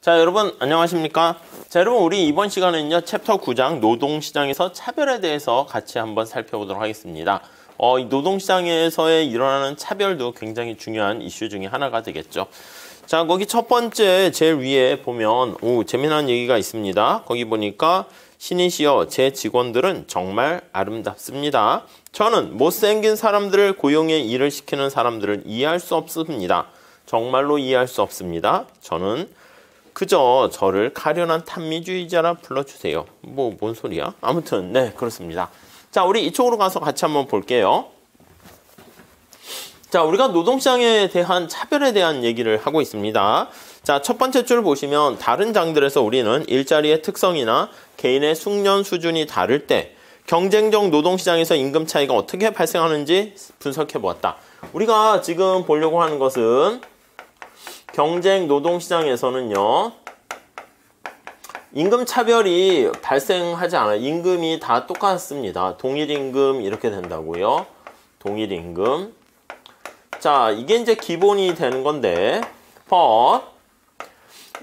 자, 여러분 안녕하십니까? 자, 여러분 우리 이번 시간에는요 챕터 9장 노동시장에서 차별에 대해서 같이 한번 살펴보도록 하겠습니다. 이 노동시장에서의 일어나는 차별도 굉장히 중요한 이슈 중에 하나가 되겠죠. 자, 거기 첫 번째 제일 위에 보면 재미난 얘기가 있습니다. 거기 보니까 신이시여 제 직원들은 정말 아름답습니다. 저는 못생긴 사람들을 고용해 일을 시키는 사람들을 이해할 수 없습니다. 정말로 이해할 수 없습니다. 저는 그저 저를 가련한 탐미주의자라 불러주세요. 뭔 소리야? 아무튼 네, 그렇습니다. 자, 우리 이쪽으로 가서 같이 한번 볼게요. 자, 우리가 노동시장에 대한 차별에 대한 얘기를 하고 있습니다. 자, 첫 번째 줄 보시면 다른 장들에서 우리는 일자리의 특성이나 개인의 숙련 수준이 다를 때 경쟁적 노동시장에서 임금 차이가 어떻게 발생하는지 분석해 보았다. 우리가 지금 보려고 하는 것은 경쟁 노동시장에서는요 임금 차별이 발생하지 않아요. 임금이 다 똑같습니다. 동일임금 이렇게 된다고요. 동일임금. 자, 이게 이제 기본이 되는 건데 but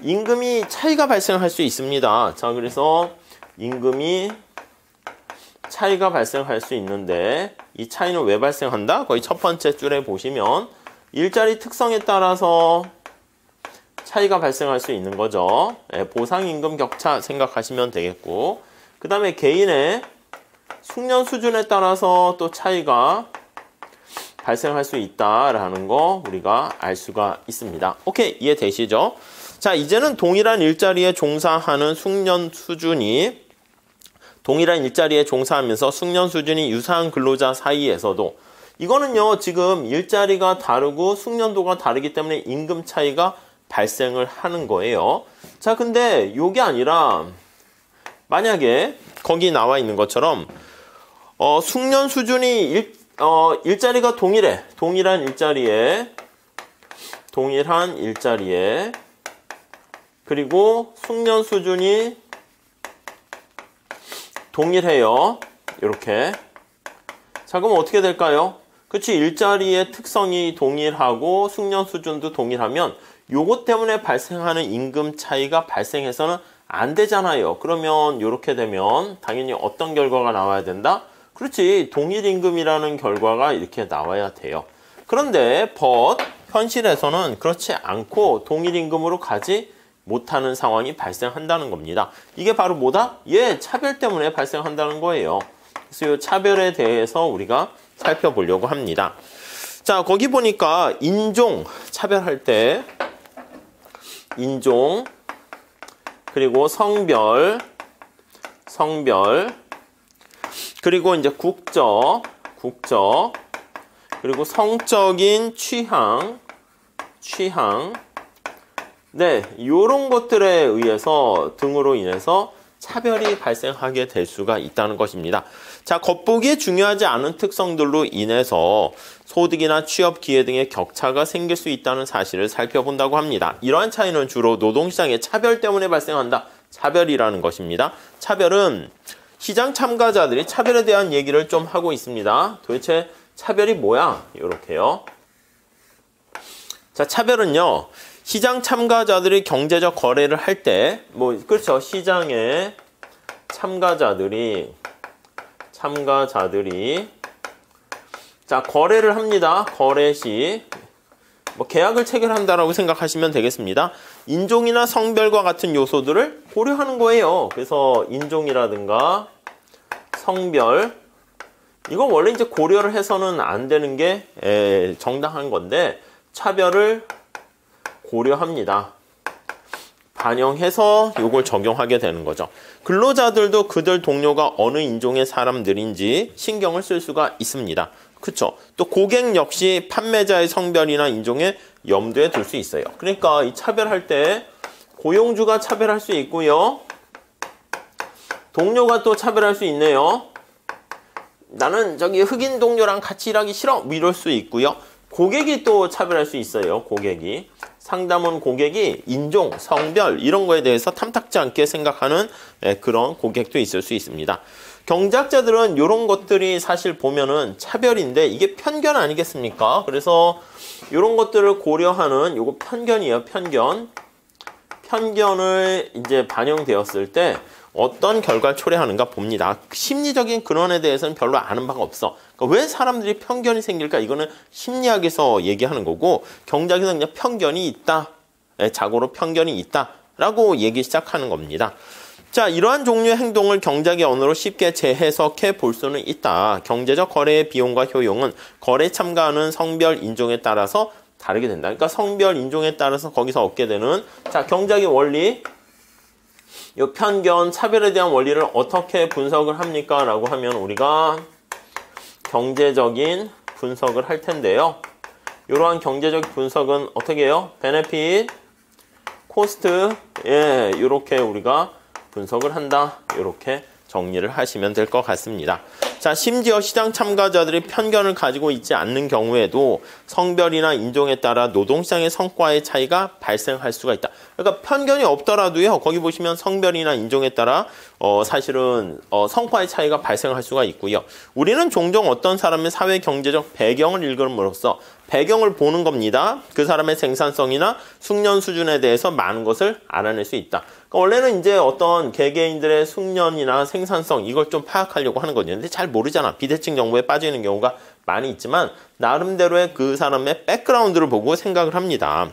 임금이 차이가 발생할 수 있습니다. 자, 그래서 임금이 차이가 발생할 수 있는데 이 차이는 왜 발생한다? 거의 첫 번째 줄에 보시면 일자리 특성에 따라서 차이가 발생할 수 있는 거죠. 보상임금 격차 생각하시면 되겠고, 그 다음에 개인의 숙련 수준에 따라서 또 차이가 발생할 수 있다라는 거 우리가 알 수가 있습니다. 오케이, 이해되시죠? 자, 이제는 동일한 일자리에 종사하는 동일한 일자리에 종사하면서 숙련 수준이 유사한 근로자 사이에서도 이거는요 지금 일자리가 다르고 숙련도가 다르기 때문에 임금 차이가 발생을 하는 거예요. 자, 근데 요게 아니라 만약에 거기 나와 있는 것처럼 숙련 수준이 일자리가 동일해. 동일한 일자리에 그리고 숙련 수준이 동일해요. 이렇게. 자, 그럼 어떻게 될까요? 그치, 일자리의 특성이 동일하고 숙련 수준도 동일하면 요것 때문에 발생하는 임금 차이가 발생해서는 안 되잖아요. 그러면 이렇게 되면 당연히 어떤 결과가 나와야 된다? 그렇지, 동일임금이라는 결과가 이렇게 나와야 돼요. 그런데 but 현실에서는 그렇지 않고 동일임금으로 가지 못하는 상황이 발생한다는 겁니다. 이게 바로 뭐다? 차별 때문에 발생한다는 거예요. 그래서 이 차별에 대해서 우리가 살펴보려고 합니다. 자, 거기 보니까 인종 차별할 때 인종 그리고 성별 그리고 이제 국적 그리고 성적인 취향 네, 요런 것들에 의해서 등으로 인해서 차별이 발생하게 될 수가 있다는 것입니다. 자, 겉보기에 중요하지 않은 특성들로 인해서 소득이나 취업 기회 등의 격차가 생길 수 있다는 사실을 살펴본다고 합니다. 이러한 차이는 주로 노동시장의 차별 때문에 발생한다. 차별이라는 것입니다. 차별은 시장 참가자들이 차별에 대한 얘기를 좀 하고 있습니다. 도대체 차별이 뭐야? 이렇게요. 자, 차별은요. 시장 참가자들이 경제적 거래를 할 때, 그렇죠. 시장에 참가자들이 자, 거래를 합니다. 거래 시 계약을 체결한다라고 생각하시면 되겠습니다. 인종이나 성별과 같은 요소들을 고려하는 거예요. 그래서 인종이라든가 성별 이거 원래 이제 고려를 해서는 안 되는 게 정당한 건데 차별을 고려합니다. 반영해서 이걸 적용하게 되는 거죠. 근로자들도 그들 동료가 어느 인종의 사람들인지 신경을 쓸 수가 있습니다. 그쵸? 또 고객 역시 판매자의 성별이나 인종에 염두에 둘 수 있어요. 그러니까 이 차별할 때 고용주가 차별할 수 있고요. 동료가 또 차별할 수 있네요. 나는 저기 흑인 동료랑 같이 일하기 싫어 이럴 수 있고요. 고객이 또 차별할 수 있어요. 고객이. 상담원 고객이 인종, 성별 이런 거에 대해서 탐탁지 않게 생각하는 그런 고객도 있을 수 있습니다. 경제학자들은 이런 것들이 사실 보면은 차별인데 이게 편견 아니겠습니까? 그래서 이런 것들을 고려하는 요거 편견이에요. 편견을 이제 반영되었을 때 어떤 결과를 초래하는가 봅니다. 심리적인 근원에 대해서는 별로 아는 바가 없어. 그러니까 왜 사람들이 편견이 생길까? 이거는 심리학에서 얘기하는 거고, 경제학에서 그냥 편견이 있다. 자고로 편견이 있다라고 얘기 시작하는 겁니다. 자, 이러한 종류의 행동을 경제학의 언어로 쉽게 재해석해 볼 수는 있다. 경제적 거래의 비용과 효용은 거래에 참가하는 성별, 인종에 따라서 다르게 된다. 그러니까 성별, 인종에 따라서 거기서 얻게 되는, 자, 경제학의 원리, 이 편견, 차별에 대한 원리를 어떻게 분석을 합니까? 라고 하면 우리가 경제적인 분석을 할 텐데요. 이러한 경제적 분석은 어떻게 해요? 베네핏, 코스트, 예, 이렇게 우리가 분석을 한다. 이렇게 정리를 하시면 될 것 같습니다. 자, 심지어 시장 참가자들이 편견을 가지고 있지 않는 경우에도 성별이나 인종에 따라 노동시장의 성과의 차이가 발생할 수가 있다. 그러니까 편견이 없더라도요, 거기 보시면 성별이나 인종에 따라 사실은 성과의 차이가 발생할 수가 있고요. 우리는 종종 어떤 사람의 사회 경제적 배경을 읽음으로써 배경을 보는 겁니다. 그 사람의 생산성이나 숙련 수준에 대해서 많은 것을 알아낼 수 있다. 그러니까 원래는 이제 어떤 개개인들의 숙련이나 생산성, 이걸 좀 파악하려고 하는 거죠. 근데 잘 모르잖아. 비대칭 정보에 빠져 있는 경우가 많이 있지만 나름대로의 그 사람의 백그라운드를 보고 생각을 합니다.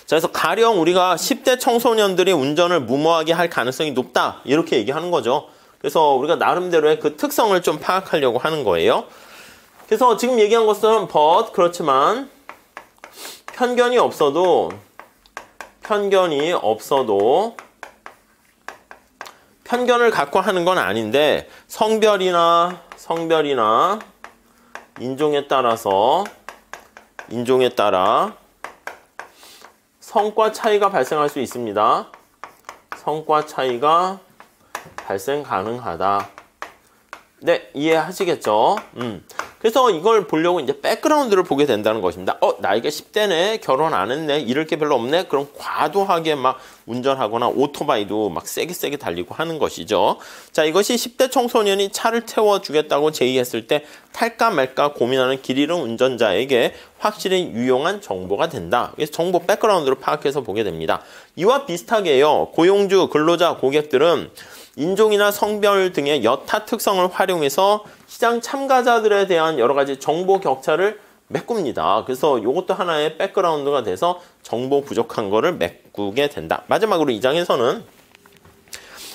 자, 그래서 가령 우리가 10대 청소년들이 운전을 무모하게 할 가능성이 높다, 이렇게 얘기하는 거죠. 그래서 우리가 나름대로의 그 특성을 좀 파악하려고 하는 거예요. 그래서 지금 얘기한 것은 but, 그렇지만 편견이 없어도 편견을 갖고 하는 건 아닌데 성별이나 인종에 따라 성과 차이가 발생할 수 있습니다. 성과 차이가 발생 가능하다. 네, 이해하시겠죠? 그래서 이걸 보려고 이제 백그라운드를 보게 된다는 것입니다. 나이가 10대네, 결혼 안 했네, 잃을 게 별로 없네. 그럼 과도하게 막 운전하거나 오토바이도 막 세게 달리고 하는 것이죠. 자, 이것이 10대 청소년이 차를 태워주겠다고 제의했을 때 탈까 말까 고민하는 길 잃은 운전자에게 확실히 유용한 정보가 된다. 그래서 정보 백그라운드를 파악해서 보게 됩니다. 이와 비슷하게요, 고용주, 근로자, 고객들은 인종이나 성별 등의 여타 특성을 활용해서 시장 참가자들에 대한 여러 가지 정보 격차를 메꿉니다. 그래서 이것도 하나의 백그라운드가 돼서 정보 부족한 거를 메꾸게 된다. 마지막으로 이 장에서는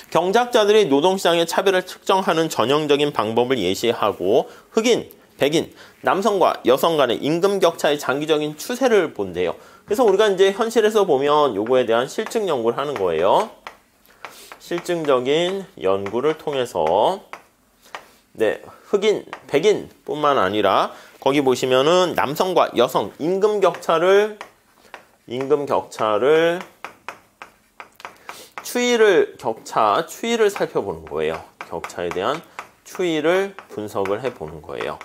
경작자들이 노동시장의 차별을 측정하는 전형적인 방법을 예시하고 흑인, 백인, 남성과 여성 간의 임금 격차의 장기적인 추세를 본대요. 그래서 우리가 이제 현실에서 보면 요거에 대한 실증 연구를 하는 거예요. 실증적인 연구를 통해서 흑인, 백인 뿐만 아니라 거기 보시면은 남성과 여성 임금 격차를 추이를 살펴보는 거예요. 격차에 대한 추이를 분석을 해보는 거예요.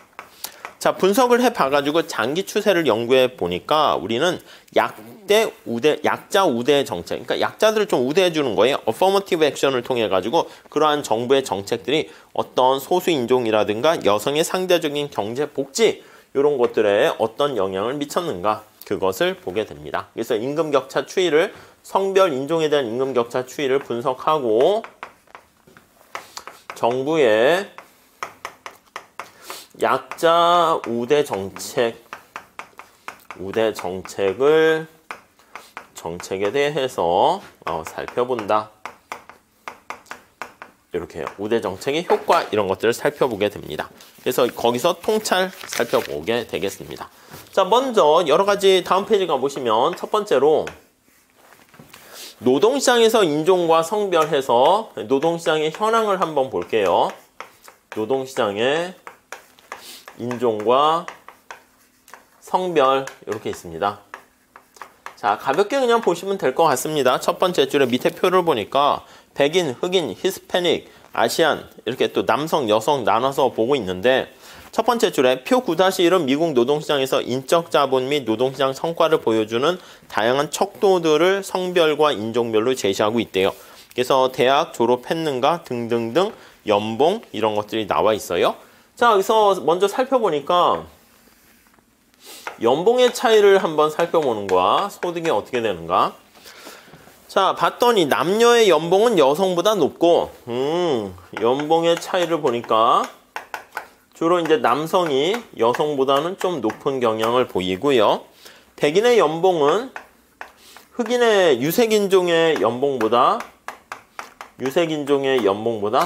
자, 분석을 해봐가지고 장기 추세를 연구해 보니까 우리는 약자 우대 정책, 그러니까 약자들을 좀 우대해 주는 거예요. 어퍼머티브 액션을 통해 가지고 그러한 정부의 정책들이 어떤 소수 인종이라든가 여성의 상대적인 경제 복지, 이런 것들에 어떤 영향을 미쳤는가, 그것을 보게 됩니다. 그래서 임금 격차 추이를, 성별, 인종에 대한 임금 격차 추이를 분석하고 정부의 약자 우대 정책에 대해서 살펴본다. 이렇게 우대 정책의 효과, 이런 것들을 살펴보게 됩니다. 그래서 거기서 통찰 살펴보게 되겠습니다. 자, 먼저 여러 가지 다음 페이지 가보시면 첫 번째로 노동시장에서 인종과 성별 해서 노동시장의 현황을 한번 볼게요. 노동시장의 인종과 성별, 이렇게 있습니다. 자, 가볍게 그냥 보시면 될 것 같습니다. 첫 번째 줄에 밑에 표를 보니까 백인, 흑인, 히스패닉, 아시안, 이렇게 또 남성, 여성 나눠서 보고 있는데, 첫 번째 줄에 표 9-1은 미국 노동시장에서 인적 자본 및 노동시장 성과를 보여주는 다양한 척도들을 성별과 인종별로 제시하고 있대요. 그래서 대학 졸업했는가 등등등 연봉, 이런 것들이 나와 있어요. 자, 여기서 먼저 살펴보니까 연봉의 차이를 한번 살펴보는 거야. 소득이 어떻게 되는가. 자, 봤더니 남녀의 연봉은 여성보다 높고, 연봉의 차이를 보니까 주로 이제 남성이 여성보다는 좀 높은 경향을 보이고요. 백인의 연봉은 흑인의 유색인종의 연봉보다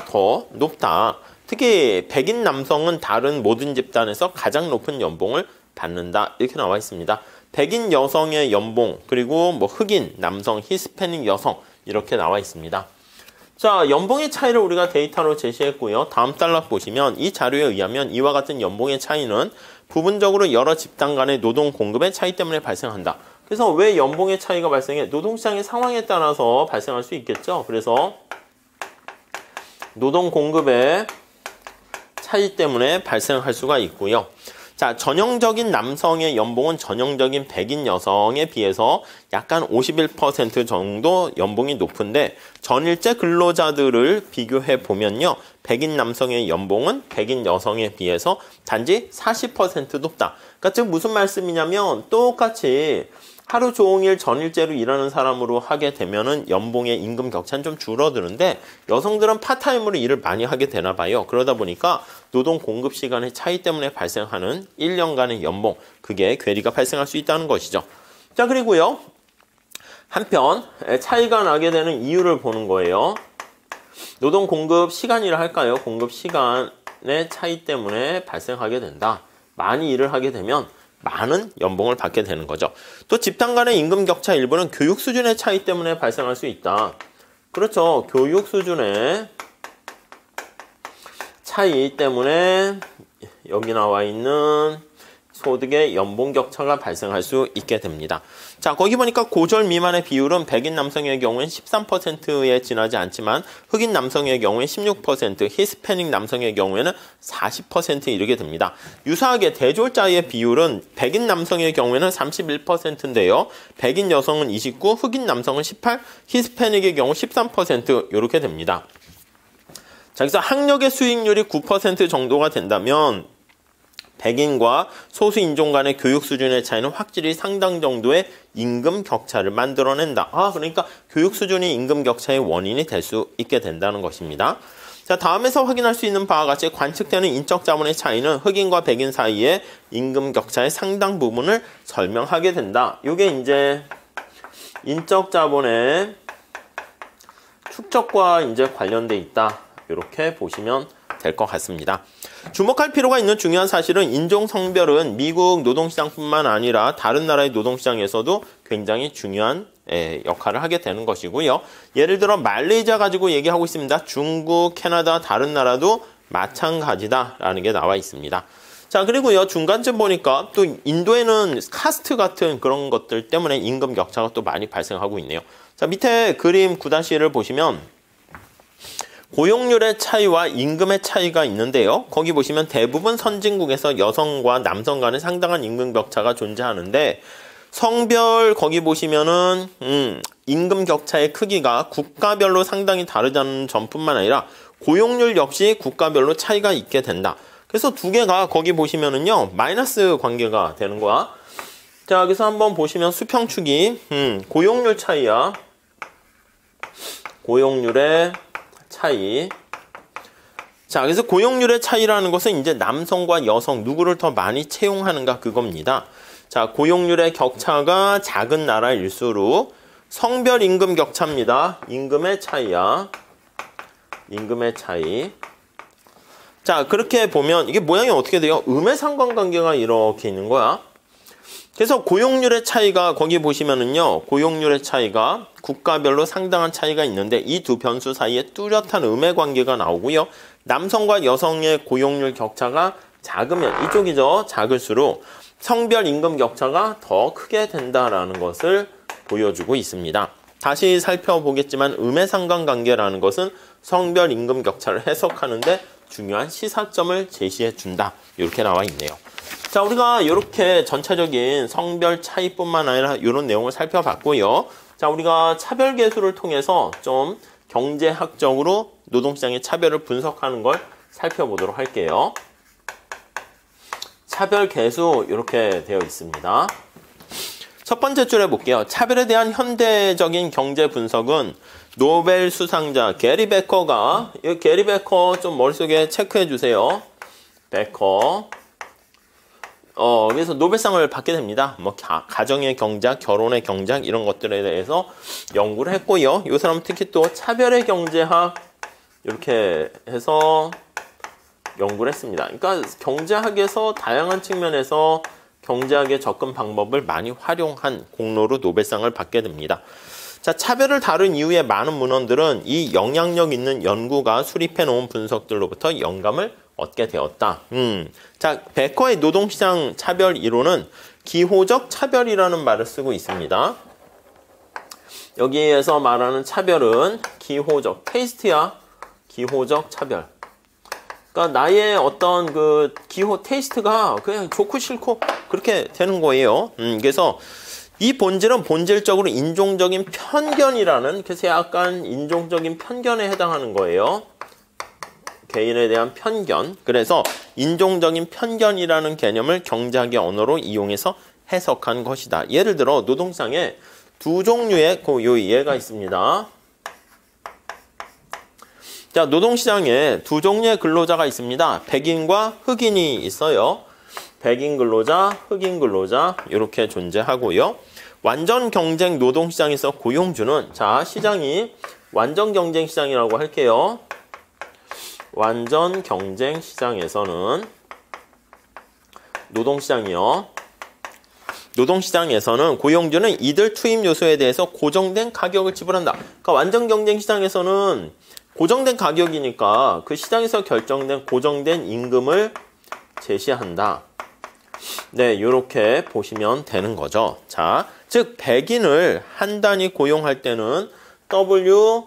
더 높다. 특히 백인 남성은 다른 모든 집단에서 가장 높은 연봉을 받는다. 이렇게 나와 있습니다. 백인 여성의 연봉, 그리고 뭐 흑인 남성, 히스패닉 여성 이렇게 나와 있습니다. 자, 연봉의 차이를 우리가 데이터로 제시했고요. 다음 단락 보시면 이 자료에 의하면 이와 같은 연봉의 차이는 부분적으로 여러 집단 간의 노동 공급의 차이 때문에 발생한다. 그래서 왜 연봉의 차이가 발생해? 노동시장의 상황에 따라서 발생할 수 있겠죠. 그래서 노동 공급의 차이 때문에 발생할 수가 있고요. 자, 전형적인 남성의 연봉은 전형적인 백인 여성에 비해서 약간 51% 정도 연봉이 높은데 전일제 근로자들을 비교해 보면요. 백인 남성의 연봉은 백인 여성에 비해서 단지 40% 높다. 그러니까 즉 무슨 말씀이냐면 똑같이 하루 종일 전일제로 일하는 사람으로 하게 되면은 연봉의 임금 격차는 좀 줄어드는데 여성들은 파타임으로 일을 많이 하게 되나 봐요. 그러다 보니까 노동 공급 시간의 차이 때문에 발생하는 1년간의 연봉, 그게 괴리가 발생할 수 있다는 것이죠. 자, 그리고요. 한편 차이가 나게 되는 이유를 보는 거예요. 노동 공급 시간이라 할까요? 공급 시간의 차이 때문에 발생하게 된다. 많이 일을 하게 되면 많은 연봉을 받게 되는 거죠. 또 집단 간의 임금 격차 일부는 교육 수준의 차이 때문에 발생할 수 있다. 그렇죠. 교육 수준의 차이 때문에 여기 나와 있는 소득의 연봉 격차가 발생할 수 있게 됩니다. 자, 거기 보니까 고졸 미만의 비율은 백인 남성의 경우엔 13%에 지나지 않지만 흑인 남성의 경우엔 16%, 히스패닉 남성의 경우에는 40%에 이르게 됩니다. 유사하게 대졸자의 비율은 백인 남성의 경우에는 31%인데요. 백인 여성은 29, 흑인 남성은 18, 히스패닉의 경우 13% 이렇게 됩니다. 자, 그래서 학력의 수익률이 9% 정도가 된다면 백인과 소수 인종 간의 교육 수준의 차이는 확실히 상당 정도의 임금 격차를 만들어낸다. 그러니까 교육 수준이 임금 격차의 원인이 될 수 있게 된다는 것입니다. 자, 다음에서 확인할 수 있는 바와 같이 관측되는 인적 자본의 차이는 흑인과 백인 사이의 임금 격차의 상당 부분을 설명하게 된다. 이게 이제 인적 자본의 축적과 이제 관련돼 있다. 이렇게 보시면 될 것 같습니다. 주목할 필요가 있는 중요한 사실은 인종 성별은 미국 노동시장뿐만 아니라 다른 나라의 노동시장에서도 굉장히 중요한 역할을 하게 되는 것이고요. 예를 들어 말레이시아 가지고 얘기하고 있습니다. 중국, 캐나다, 다른 나라도 마찬가지다라는 게 나와 있습니다. 자, 그리고요, 중간쯤 보니까 또 인도에는 카스트 같은 그런 것들 때문에 임금 격차가 또 많이 발생하고 있네요. 자, 밑에 그림 9-1을 보시면 고용률의 차이와 임금의 차이가 있는데요. 거기 보시면 대부분 선진국에서 여성과 남성 간의 상당한 임금 격차가 존재하는데 성별 거기 보시면은 임금 격차의 크기가 국가별로 상당히 다르다는 점뿐만 아니라 고용률 역시 국가별로 차이가 있게 된다. 그래서 두 개가 거기 보시면은요 마이너스 관계가 되는 거야. 자, 여기서 한번 보시면 수평축이 고용률 차이야. 고용률의 차이. 자, 그래서 고용률의 차이라는 것은 이제 남성과 여성 누구를 더 많이 채용하는가 그겁니다. 자, 고용률의 격차가 작은 나라일수록 성별 임금 격차입니다. 임금의 차이야. 임금의 차이. 자, 그렇게 보면 이게 모양이 어떻게 돼요? 음의 상관관계가 이렇게 있는 거야. 그래서 고용률의 차이가 거기 보시면은요. 고용률의 차이가 국가별로 상당한 차이가 있는데 이 두 변수 사이에 뚜렷한 음의 관계가 나오고요. 남성과 여성의 고용률 격차가 작으면 이쪽이죠. 작을수록 성별 임금 격차가 더 크게 된다라는 것을 보여주고 있습니다. 다시 살펴보겠지만 음의 상관관계라는 것은 성별 임금 격차를 해석하는데 중요한 시사점을 제시해 준다. 이렇게 나와 있네요. 자, 우리가 이렇게 전체적인 성별 차이뿐만 아니라 이런 내용을 살펴봤고요. 자, 우리가 차별 계수를 통해서 좀 경제학적으로 노동시장의 차별을 분석하는 걸 살펴보도록 할게요. 차별 계수 이렇게 되어 있습니다. 첫 번째 줄 해볼게요. 차별에 대한 현대적인 경제 분석은 노벨 수상자 게리 베커가, 이 게리 베커 좀 머릿속에 체크해 주세요. 베커. 그래서 노벨상을 받게 됩니다. 뭐 가정의 경제학, 결혼의 경제학 이런 것들에 대해서 연구를 했고요. 이 사람은 특히 또 차별의 경제학 이렇게 해서 연구를 했습니다. 그러니까 경제학에서 다양한 측면에서 경제학의 접근 방법을 많이 활용한 공로로 노벨상을 받게 됩니다. 자, 차별을 다룬 이후에 많은 문헌들은 이 영향력 있는 연구가 수립해 놓은 분석들로부터 영감을 얻게 되었다. 자, 베커의 노동시장 차별 이론은 기호적 차별이라는 말을 쓰고 있습니다. 여기에서 말하는 차별은 기호적, 테이스트야. 기호적 차별. 그러니까 나의 어떤 그 기호 테이스트가 그냥 좋고 싫고 그렇게 되는 거예요. 그래서 이 본질은 본질적으로 인종적인 편견이라는, 그래서 약간 인종적인 편견에 해당하는 거예요. 개인에 대한 편견. 그래서 인종적인 편견이라는 개념을 경제학의 언어로 이용해서 해석한 것이다. 예를 들어 노동시장에 두 종류의 요 예가 있습니다. 자, 노동시장에 두 종류의 근로자가 있습니다. 백인과 흑인이 있어요. 백인 근로자, 흑인 근로자 이렇게 존재하고요. 완전 경쟁 노동시장에서 고용주는, 자, 시장이 완전 경쟁 시장이라고 할게요. 완전 경쟁 시장에서는 노동시장에서는 고용주는 이들 투입 요소에 대해서 고정된 가격을 지불한다. 그러니까 완전 경쟁 시장에서는 고정된 가격이니까 그 시장에서 결정된 고정된 임금을 제시한다. 네, 이렇게 보시면 되는 거죠. 자, 즉 백인을 한 단위 고용할 때는 W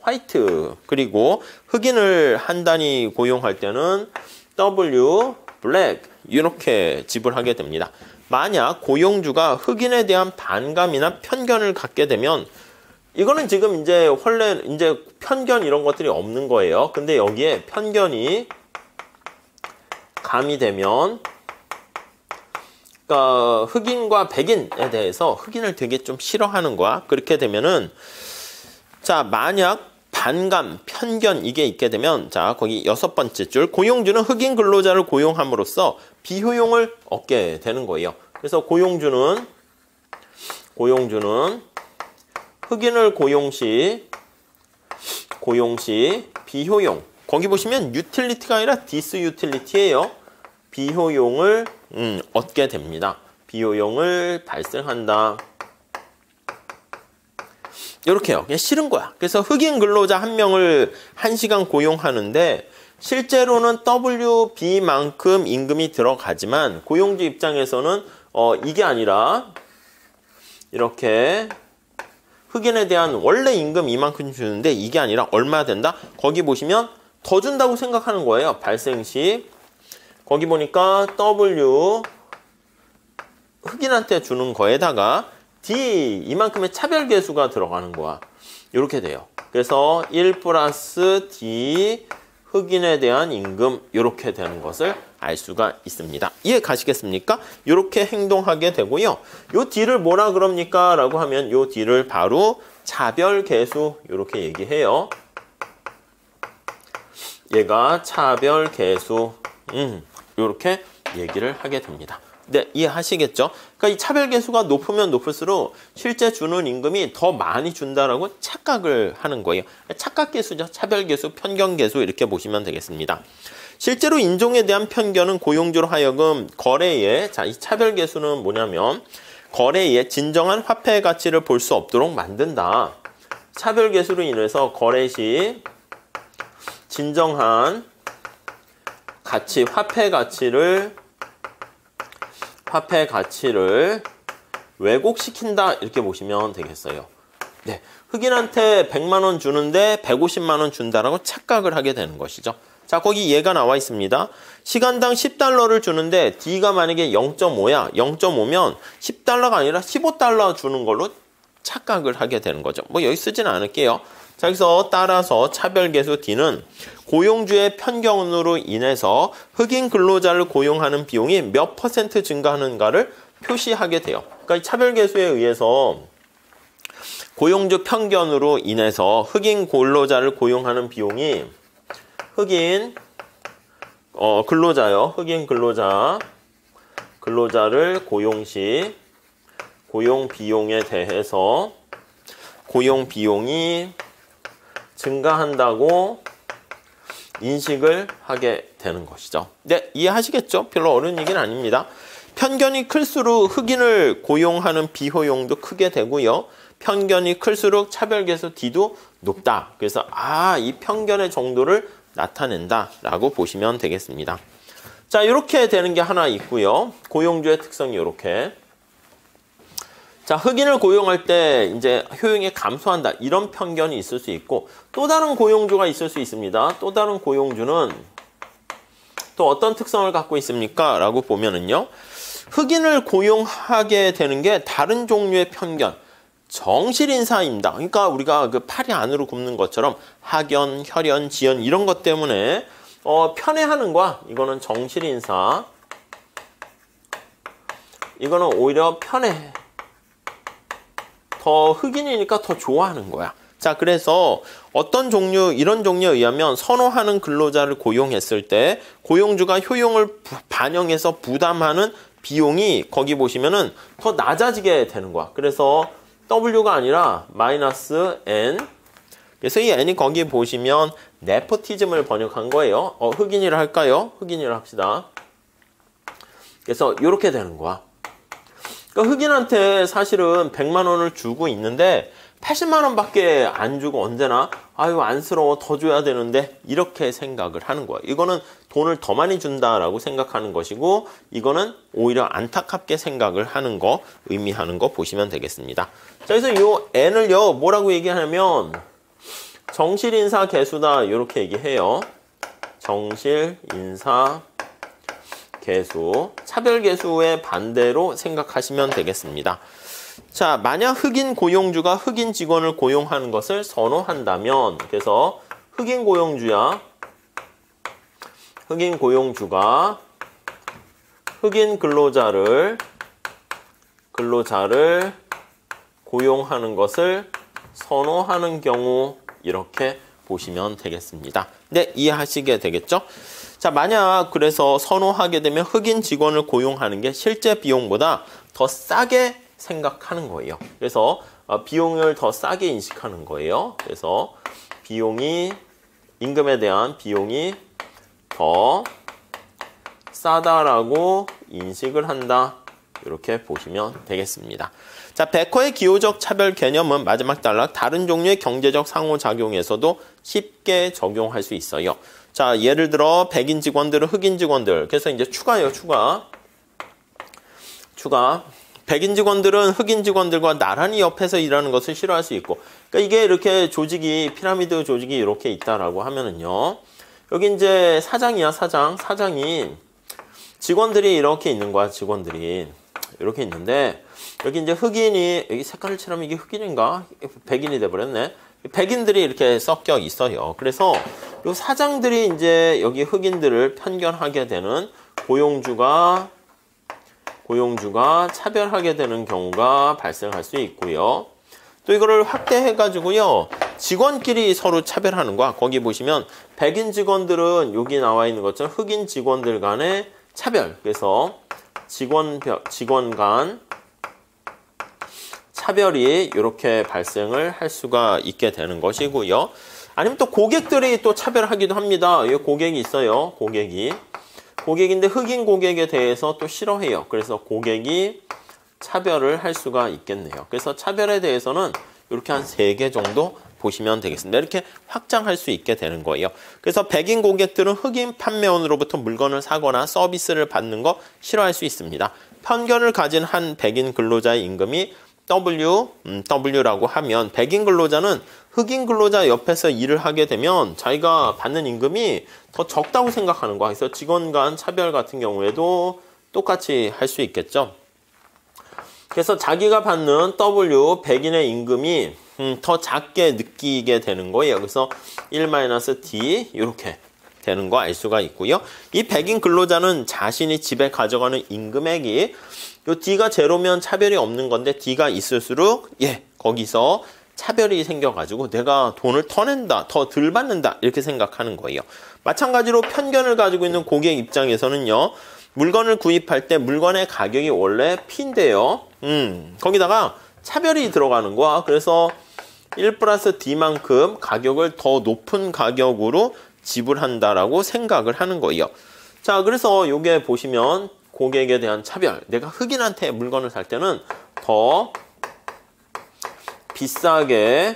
화이트, 그리고 흑인을 한 단위 고용할 때는 W 블랙 이렇게 지불하게 됩니다. 만약 고용주가 흑인에 대한 반감이나 편견을 갖게 되면 이거는 지금 이제 원래 이제 편견 이런 것들이 없는 거예요. 근데 여기에 편견이 가미되면, 그러니까 흑인과 백인에 대해서 흑인을 되게 좀 싫어하는 거야. 그렇게 되면은, 자, 만약 반감, 편견 이게 있게 되면, 자, 거기 6번째 줄, 고용주는 흑인 근로자를 고용함으로써 비효용을 얻게 되는 거예요. 그래서 고용주는 흑인을 고용 시 비효용, 거기 보시면 유틸리티가 아니라 디스유틸리티예요. 비효용을 얻게 됩니다. 비효용을 발생한다. 이렇게요. 그냥 싫은 거야. 그래서 흑인 근로자 한 명을 1시간 고용하는데 실제로는 WB만큼 임금이 들어가지만 고용주 입장에서는 이게 아니라 이렇게 흑인에 대한 원래 임금 이만큼 주는데 이게 아니라 얼마 된다? 거기 보시면 더 준다고 생각하는 거예요. 발생 시. 거기 보니까 W 흑인한테 주는 거에다가 D 이만큼의 차별계수가 들어가는 거야. 이렇게 돼요. 그래서 1 플러스 D 흑인에 대한 임금 이렇게 되는 것을 알 수가 있습니다. 이해 가시겠습니까? 이렇게 행동하게 되고요. 요 D를 뭐라 그럽니까? 라고 하면 요 D를 바로 차별계수 이렇게 얘기해요. 얘가 차별계수 이렇게 얘기를 하게 됩니다. 네, 이해하시겠죠? 그러니까 이 차별계수가 높으면 높을수록 실제 주는 임금이 더 많이 준다라고 착각을 하는 거예요. 착각계수죠. 차별계수, 편견계수 이렇게 보시면 되겠습니다. 실제로 인종에 대한 편견은 고용주로 하여금 거래에, 자, 이 차별계수는 뭐냐면 거래에 진정한 화폐 가치를 볼 수 없도록 만든다. 차별계수로 인해서 거래 시 진정한 가치, 화폐 가치를 왜곡시킨다 이렇게 보시면 되겠어요. 네, 흑인한테 100만 원 주는데 150만 원 준다라고 착각을 하게 되는 것이죠. 자, 거기 얘가 나와 있습니다. 시간당 10달러를 주는데 D가 만약에 0.5야. 0.5면 10달러가 아니라 15달러 주는 걸로 착각을 하게 되는 거죠. 뭐 여기 쓰지는 않을게요. 자, 여기서 따라서 차별계수 D는 고용주의 편견으로 인해서 흑인 근로자를 고용하는 비용이 몇 % 증가하는가를 표시하게 돼요. 그러니까 이 차별계수에 의해서 고용주 편견으로 인해서 흑인 근로자를 고용하는 비용이 흑인 근로자를 고용 시 고용 비용에 대해서 고용 비용이 증가한다고 인식을 하게 되는 것이죠. 네, 이해하시겠죠? 별로 어려운 얘기는 아닙니다. 편견이 클수록 흑인을 고용하는 비효용도 크게 되고요. 편견이 클수록 차별계수 D도 높다. 그래서 이 편견의 정도를 나타낸다라고 보시면 되겠습니다. 자, 이렇게 되는 게 하나 있고요. 고용주의 특성이 이렇게. 자, 흑인을 고용할 때 이제 효용이 감소한다. 이런 편견이 있을 수 있고 또 다른 고용주가 있을 수 있습니다. 또 다른 고용주는 또 어떤 특성을 갖고 있습니까? 라고 보면은요. 흑인을 고용하게 되는 게 다른 종류의 편견, 정실인사입니다. 그러니까 우리가 그 팔이 안으로 굽는 것처럼 학연, 혈연, 지연 이런 것 때문에 편애하는 거야. 이거는 정실인사. 이거는 오히려 편애. 더 흑인이니까 더 좋아하는 거야. 자, 그래서 이런 종류에 의하면 선호하는 근로자를 고용했을 때 고용주가 효용을 반영해서 부담하는 비용이 거기 보시면은 더 낮아지게 되는 거야. 그래서 W가 아니라 마이너스 N. 그래서 이 N이 거기 보시면 네포티즘을 번역한 거예요. 흑인이라 할까요? 흑인이라 합시다. 그래서 이렇게 되는 거야. 그러니까 흑인한테 사실은 100만 원을 주고 있는데 80만 원밖에 안 주고 언제나 아유 안쓰러워 더 줘야 되는데 이렇게 생각을 하는 거야. 이거는 돈을 더 많이 준다라고 생각하는 것이고 이거는 오히려 안타깝게 생각을 하는 거 의미하는 거 보시면 되겠습니다. 자, 그래서 이 N을요 뭐라고 얘기하냐면 정실인사 계수다 이렇게 얘기해요. 정실인사 계수, 차별계수의 반대로 생각하시면 되겠습니다. 자, 만약 흑인 고용주가 흑인 직원을 고용하는 것을 선호한다면, 그래서 흑인 고용주가 흑인 근로자를 고용하는 것을 선호하는 경우 이렇게 보시면 되겠습니다. 네, 이해하시게 되겠죠? 자, 만약 그래서 선호하게 되면 흑인 직원을 고용하는 게 실제 비용보다 더 싸게 생각하는 거예요. 그래서 비용을 더 싸게 인식하는 거예요. 그래서 임금에 대한 비용이 더 싸다라고 인식을 한다. 이렇게 보시면 되겠습니다. 자, 베커의 기호적 차별 개념은 마지막 단락 다른 종류의 경제적 상호작용에서도 쉽게 적용할 수 있어요. 자, 예를 들어 백인 직원들은 흑인 직원들. 그래서 이제 추가예요, 추가. 백인 직원들은 흑인 직원들과 나란히 옆에서 일하는 것을 싫어할 수 있고. 그러니까 이게 이렇게 조직이 피라미드 조직이 이렇게 있다라고 하면은요. 여기 이제 사장이야, 사장이 직원들이 이렇게 있는 거야, 직원들이. 이렇게 있는데 여기 이제 흑인이 여기 색깔을 칠하면 이게 흑인인가? 백인이 돼 버렸네. 백인들이 이렇게 섞여 있어요. 그래서 요 사장들이 이제 여기 흑인들을 편견하게 되는 고용주가 차별하게 되는 경우가 발생할 수 있고요. 또 이거를 확대해 가지고요. 직원끼리 서로 차별하는 거야. 거기 보시면 백인 직원들은 여기 나와 있는 것처럼 흑인 직원들 간의 차별. 그래서 직원 간 차별이 이렇게 발생을 할 수가 있게 되는 것이고요. 아니면 또 고객들이 또 차별하기도 합니다. 여기 고객이 있어요. 고객인데 흑인 고객에 대해서 또 싫어해요. 그래서 고객이 차별을 할 수가 있겠네요. 그래서 차별에 대해서는 이렇게 한 3개 정도 보시면 되겠습니다. 이렇게 확장할 수 있게 되는 거예요. 그래서 백인 고객들은 흑인 판매원으로부터 물건을 사거나 서비스를 받는 거 싫어할 수 있습니다. 편견을 가진 한 백인 근로자의 임금이 W라고 하면 백인 근로자는 흑인 근로자 옆에서 일을 하게 되면 자기가 받는 임금이 더 적다고 생각하는 거야. 그래서 직원 간 차별 같은 경우에도 똑같이 할 수 있겠죠. 그래서 자기가 받는 백인의 임금이 더 작게 느끼게 되는 거예요. 그래서 1-D 이렇게 되는 거 알 수가 있고요. 이 백인 근로자는 자신이 집에 가져가는 임금액이 요 D가 제로면 차별이 없는 건데 D가 있을수록 거기서 차별이 생겨가지고 내가 돈을 더 덜 받는다 이렇게 생각하는 거예요. 마찬가지로 편견을 가지고 있는 고객 입장에서는요. 물건을 구입할 때 물건의 가격이 원래 P인데요. 거기다가 차별이 들어가는 거야. 그래서 1 플러스 D만큼 가격을 더 높은 가격으로 지불한다라고 생각을 하는 거예요. 자, 그래서 요게 보시면 고객에 대한 차별. 내가 흑인한테 물건을 살 때는 더 비싸게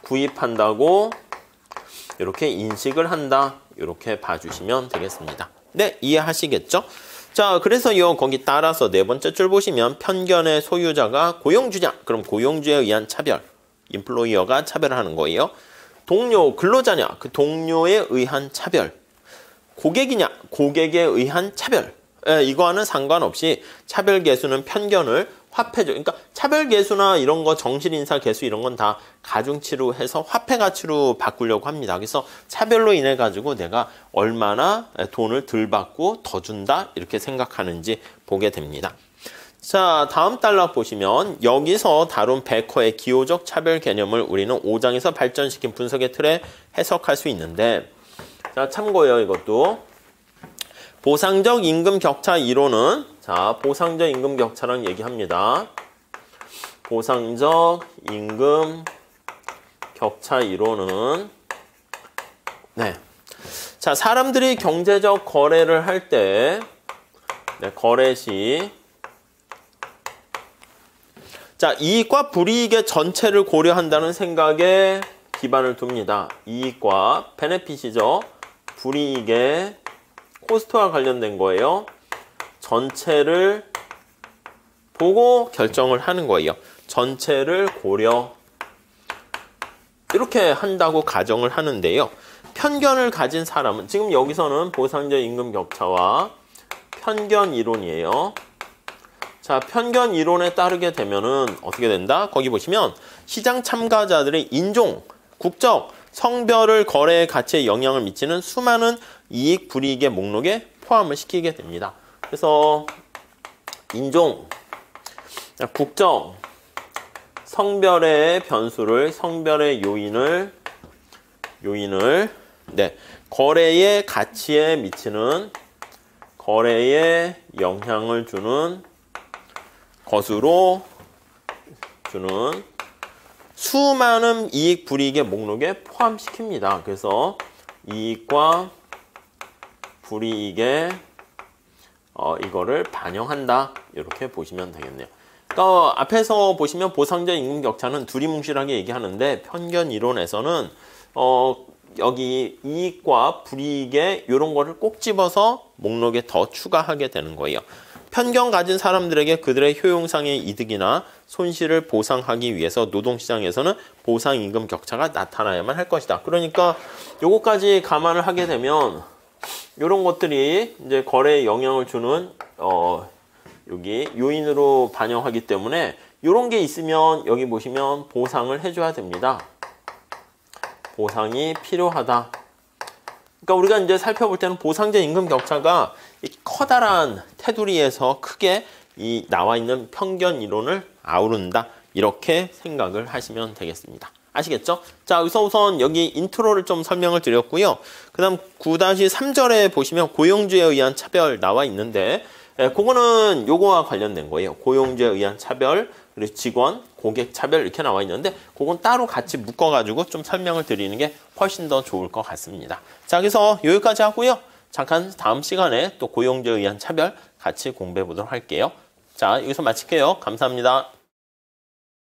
구입한다고 이렇게 인식을 한다. 이렇게 봐주시면 되겠습니다. 네, 이해하시겠죠? 자, 그래서요, 거기 따라서 네 번째 줄 보시면 편견의 소유자가 고용주냐? 그럼 고용주에 의한 차별. 인플로이어가 차별하는 거예요. 동료, 근로자냐? 그 동료에 의한 차별. 고객이냐? 고객에 의한 차별. 이거와는 상관없이 차별 계수는 편견을 화폐죠. 그러니까 차별 계수나 이런 거 정실인사 계수 이런 건 다 가중치로 해서 화폐 가치로 바꾸려고 합니다. 그래서 차별로 인해 가지고 내가 얼마나 돈을 덜 받고 더 준다 이렇게 생각하는지 보게 됩니다. 자, 다음 단락 보시면 여기서 다룬 베커의 기호적 차별 개념을 우리는 5장에서 발전시킨 분석의 틀에 해석할 수 있는데, 자, 참고요. 이것도 보상적 임금 격차 이론은, 자, 보상적 임금 격차랑 얘기합니다. 보상적 임금 격차 이론은, 네. 자, 사람들이 경제적 거래를 할 때, 거래 시, 자, 이익과 불이익의 전체를 고려한다는 생각에 기반을 둡니다. 이익과 베네핏이죠. 불이익의 코스트와 관련된 거예요. 전체를 보고 결정을 하는 거예요. 전체를 고려. 이렇게 한다고 가정을 하는데요. 편견을 가진 사람은, 지금 여기서는 보상적 임금 격차와 편견 이론이에요. 자, 편견 이론에 따르게 되면은 어떻게 된다? 거기 보시면 시장 참가자들의 인종, 국적, 성별을 거래의 가치에 영향을 미치는 수많은 이익, 불이익의 목록에 포함을 시키게 됩니다. 그래서 인종, 국적, 성별의 변수를, 성별의 요인을 거래의 가치에 미치는, 거래에 영향을 주는 것으로 주는 수많은 이익, 불이익의 목록에 포함시킵니다. 그래서 이익과 불이익에 이거를 반영한다. 이렇게 보시면 되겠네요. 그러니까 앞에서 보시면 보상적 임금 격차는 두리뭉실하게 얘기하는데 편견 이론에서는 여기 이익과 불이익에 이런 거를 꼭 집어서 목록에 더 추가하게 되는 거예요. 편견 가진 사람들에게 그들의 효용상의 이득이나 손실을 보상하기 위해서 노동시장에서는 보상임금 격차가 나타나야만 할 것이다. 그러니까 요거까지 감안을 하게 되면 이런 것들이 이제 거래에 영향을 주는 여기 요인으로 반영하기 때문에 이런 게 있으면 여기 보시면 보상을 해줘야 됩니다. 보상이 필요하다. 그러니까 우리가 이제 살펴볼 때는 보상적 임금 격차가 이 커다란 테두리에서 크게 이 나와 있는 편견 이론을 아우른다. 이렇게 생각을 하시면 되겠습니다. 아시겠죠? 자, 여기서 우선 여기 인트로를 좀 설명을 드렸고요. 그 다음 9-3절에 보시면 고용주에 의한 차별 나와 있는데 그거는 요거와 관련된 거예요. 고용주에 의한 차별, 그리고 직원, 고객 차별 이렇게 나와 있는데 그건 따로 같이 묶어가지고 좀 설명을 드리는 게 훨씬 더 좋을 것 같습니다. 자, 그래서 여기까지 하고요. 잠깐 다음 시간에 또 고용주에 의한 차별 같이 공부해 보도록 할게요. 자, 여기서 마칠게요. 감사합니다.